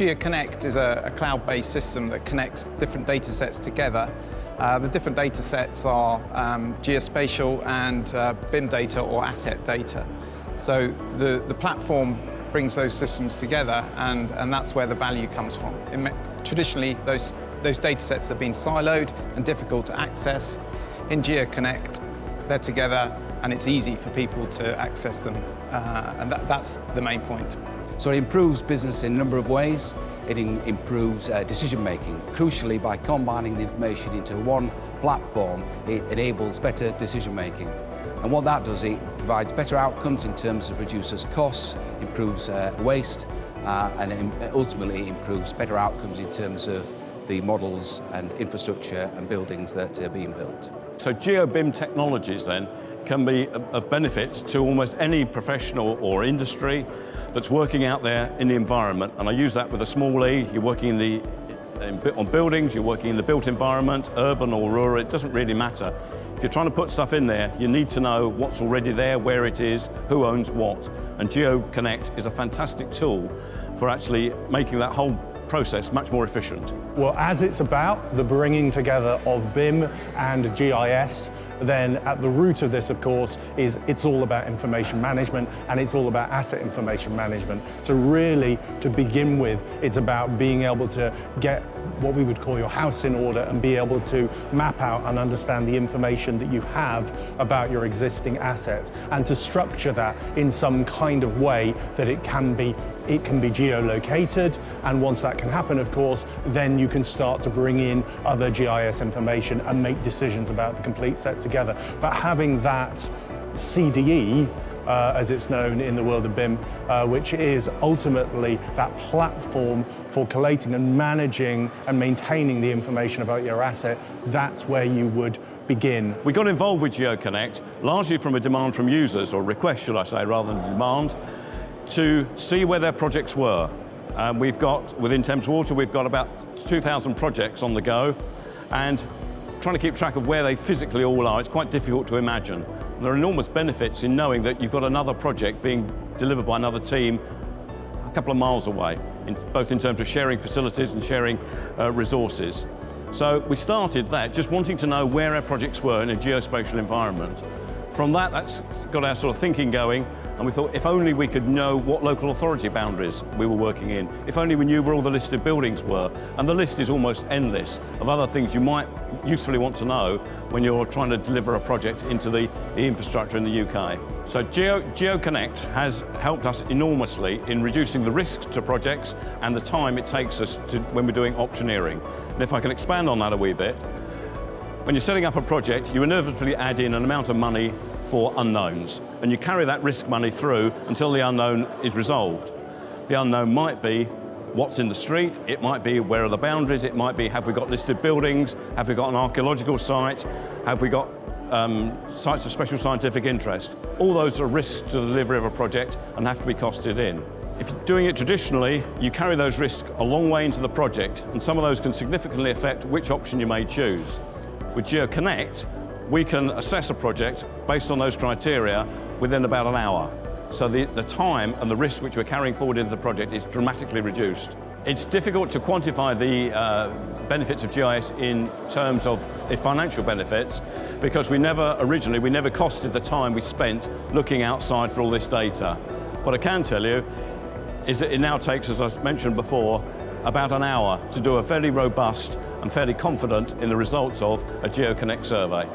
GeoConnect is a cloud-based system that connects different data sets together. The different data sets are geospatial and BIM data or asset data. So the platform brings those systems together, and that's where the value comes from. Traditionally, those data sets have been siloed and difficult to access. In GeoConnect, they're together and it's easy for people to access them, and that's the main point. So it improves business in a number of ways. It improves decision-making. Crucially, by combining the information into one platform, it enables better decision-making. And what that does, it provides better outcomes in terms of reduces costs, improves waste, and ultimately improves better outcomes in terms of the models and infrastructure and buildings that are being built. So GeoBIM technologies then can be of benefit to almost any professional or industry that's working out there in the environment. And I use that with a small e. You're working on buildings, you're working in the built environment, urban or rural, it doesn't really matter. If you're trying to put stuff in there, you need to know what's already there, where it is, who owns what. And GeoConnect is a fantastic tool for actually making that whole process much more efficient. Well, as it's about the bringing together of BIM and GIS, then at the root of this, of course, is it's all about information management and it's all about asset information management. So really, to begin with, it's about being able to get what we would call your house in order and be able to map out and understand the information that you have about your existing assets and to structure that in some kind of way that it can be geolocated, and once that can happen, of course, then you can start to bring in other GIS information and make decisions about the complete set together. But having that CDE, as it's known in the world of BIM, which is ultimately that platform for collating and managing and maintaining the information about your asset, that's where you would begin. We got involved with GeoConnect largely from a demand from users, or request, should I say, rather than demand, to see where their projects were. We've got, within Thames Water, we've got about 2,000 projects on the go, and trying to keep track of where they physically all are, it's quite difficult to imagine. And there are enormous benefits in knowing that you've got another project being delivered by another team a couple of miles away, both in terms of sharing facilities and sharing resources. So we started that just wanting to know where our projects were in a geospatial environment. From that, that's got our sort of thinking going, and we thought if only we could know what local authority boundaries we were working in, if only we knew where all the listed buildings were. And the list is almost endless of other things you might usefully want to know when you're trying to deliver a project into the infrastructure in the UK. So GeoConnect has helped us enormously in reducing the risk to projects and the time it takes us to when we're doing optioneering. And if I can expand on that a wee bit, when you're setting up a project, you inevitably add in an amount of money for unknowns, and you carry that risk money through until the unknown is resolved. The unknown might be what's in the street, it might be where are the boundaries, it might be have we got listed buildings, have we got an archaeological site, have we got sites of special scientific interest. All those are risks to the delivery of a project and have to be costed in. If you're doing it traditionally, you carry those risks a long way into the project, and some of those can significantly affect which option you may choose. With GeoConnect, we can assess a project based on those criteria within about an hour. So the time and the risk which we're carrying forward into the project is dramatically reduced. It's difficult to quantify the benefits of GIS in terms of financial benefits because we never costed the time we spent looking outside for all this data. What I can tell you is that it now takes, as I mentioned before, about an hour to do a fairly robust and fairly confident in the results of a GeoConnect survey.